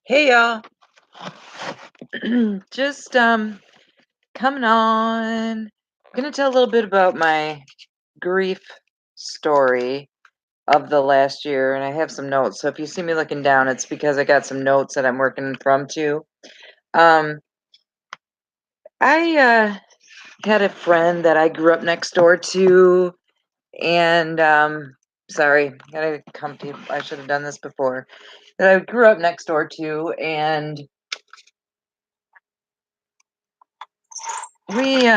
Hey y'all. Just coming on. I'm gonna tell a little bit about my grief story of the last year, and I have some notes. So if you see me looking down, it's because I got some notes that I'm working from too. Um, I had a friend that I grew up next door to, and sorry, gotta come to. I should have done this before. That I grew up next door to, and we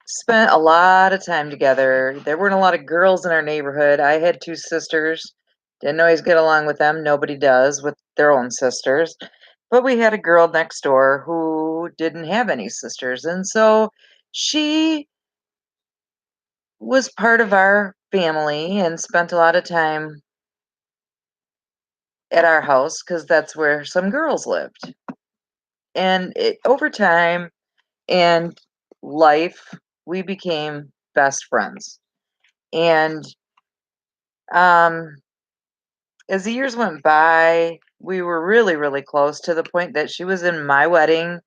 spent a lot of time together. There weren't a lot of girls in our neighborhood. I had 2 sisters. Didn't always get along with them. Nobody does with their own sisters. But we had a girl next door who didn't have any sisters. And so she was part of our family and spent a lot of time at our house because that's where some girls lived. And over time and life, we became best friends. And um as the years went by, we were really, really close to the point that she was in my wedding.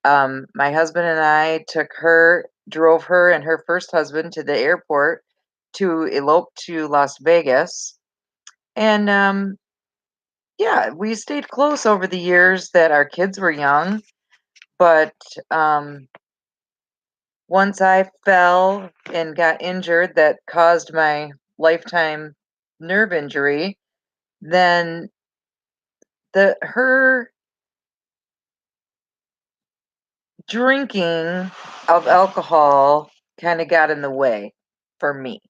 My husband and I drove her and her first husband to the airport to elope to Las Vegas. And yeah, we stayed close over the years that our kids were young. But um, once I fell and got injured that caused my lifetime nerve injury, then her drinking of alcohol kinda got in the way for me,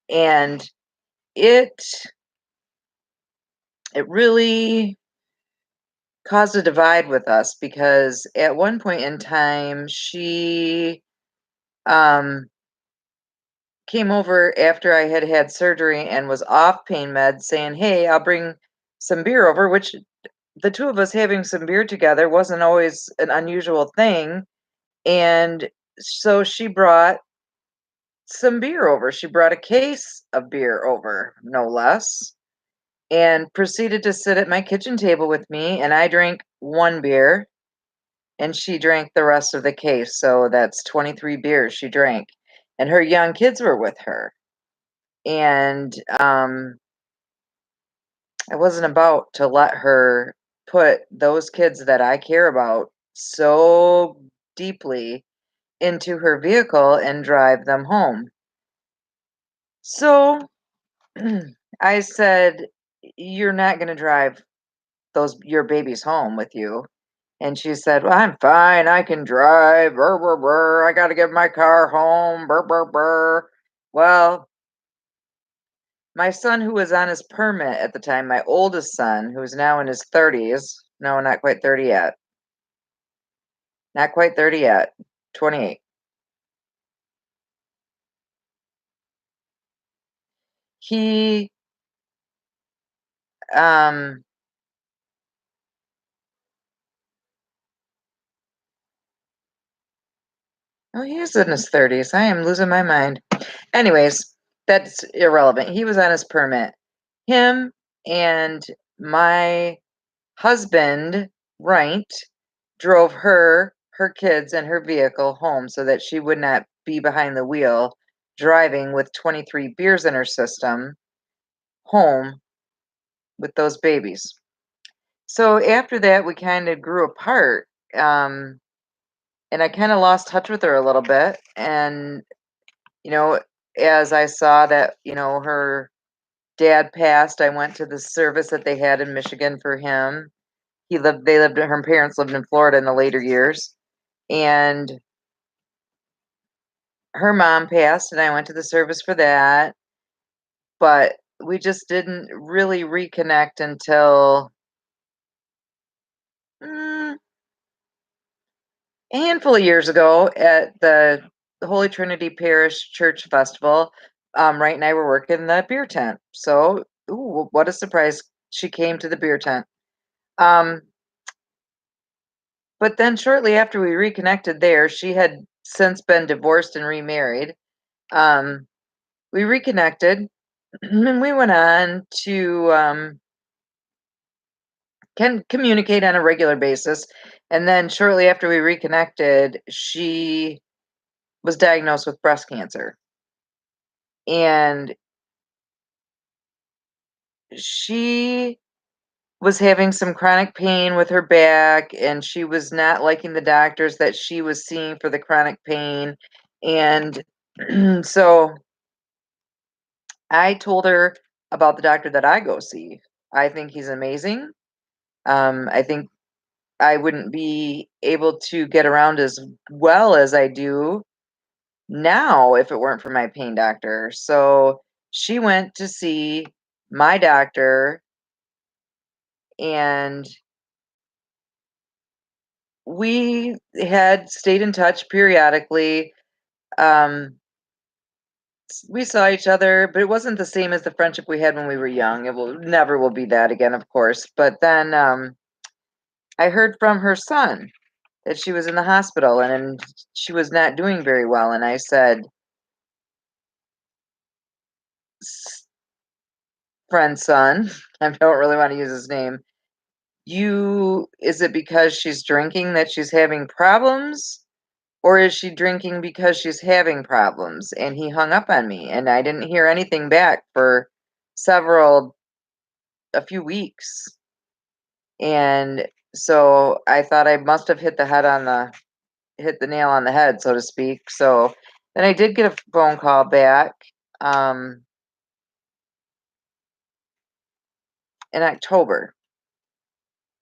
and it it really caused a divide with us because at one point in time, she, um, came over after I had had surgery and was off pain meds saying, "Hey, I'll bring some beer over," which the 2 of us having some beer together wasn't always an unusual thing, and so she brought some beer over. She brought a case of beer over, no less, and proceeded to sit at my kitchen table with me. And I drank 1 beer, and she drank the rest of the case. So that's 23 beers she drank. And her young kids were with her. And I wasn't about to let her put those kids that I care about so deeply into her vehicle and drive them home. So I said, "You're not gonna drive those your babies home with you." And she said, "Well, I'm fine. I can drive. Brr, brr, brr. I got to get my car home. Brr, brr, brr." Well, my son, who was on his permit at the time, my oldest son, who's now in his 30s, no, not quite 30 yet, not quite 30 yet, 28. He, um, oh, he is in his 30s. I am losing my mind. Anyways, that's irrelevant. He was on his permit. Him and my husband, right, drove her kids, and her vehicle home so that she would not be behind the wheel driving with 23 beers in her system home with those babies. So after that, we kind of grew apart. Um, and I kind of lost touch with her a little bit. And, you know, as I saw that, her dad passed, I went to the service that they had in Michigan for him. Her parents lived in Florida in the later years. And her mom passed, and I went to the service for that. But we just didn't really reconnect until mm, a handful of years ago at the Holy Trinity Parish Church Festival. Wright and I were working the beer tent. So, ooh, what a surprise. She came to the beer tent. Um, but then shortly after we reconnected there, she had since been divorced and remarried. Um, we reconnected and we went on to can communicate on a regular basis. And then shortly after we reconnected, she was diagnosed with breast cancer. And she was having some chronic pain with her back, and she was not liking the doctors that she was seeing for the chronic pain. And so I told her about the doctor that I go see. I think he's amazing. I think I wouldn't be able to get around as well as I do now if it weren't for my pain doctor. So she went to see my doctor, and we had stayed in touch periodically. Um, we saw each other, but it wasn't the same as the friendship we had when we were young. It will never will be that again, of course. But then I heard from her son that she was in the hospital and she was not doing very well. And I said, friend's son, I don't really want to use his name. Is it because she's drinking that she's having problems? Or is she drinking because she's having problems? And he hung up on me, and I didn't hear anything back for a few weeks. And so I thought I must have hit the nail on the head, so to speak. So then I did get a phone call back um, in October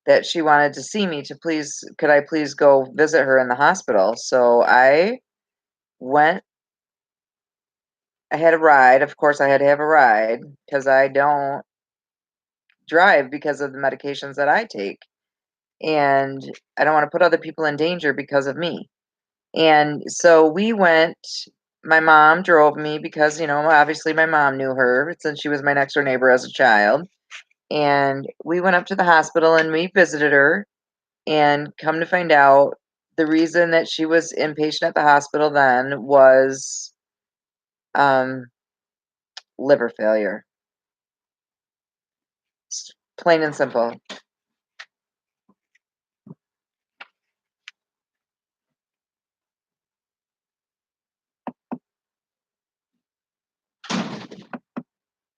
that she wanted to see me could I please go visit her in the hospital? So I went. I had a ride. Of course, I had to have a ride because I don't drive because of the medications that I take. And I don't want to put other people in danger because of me. And so we went. My mom drove me because, obviously my mom knew her since she was my next door neighbor as a child. And we went up to the hospital and we visited her. And come to find out, the reason that she was inpatient at the hospital then was um, liver failure. Plain and simple.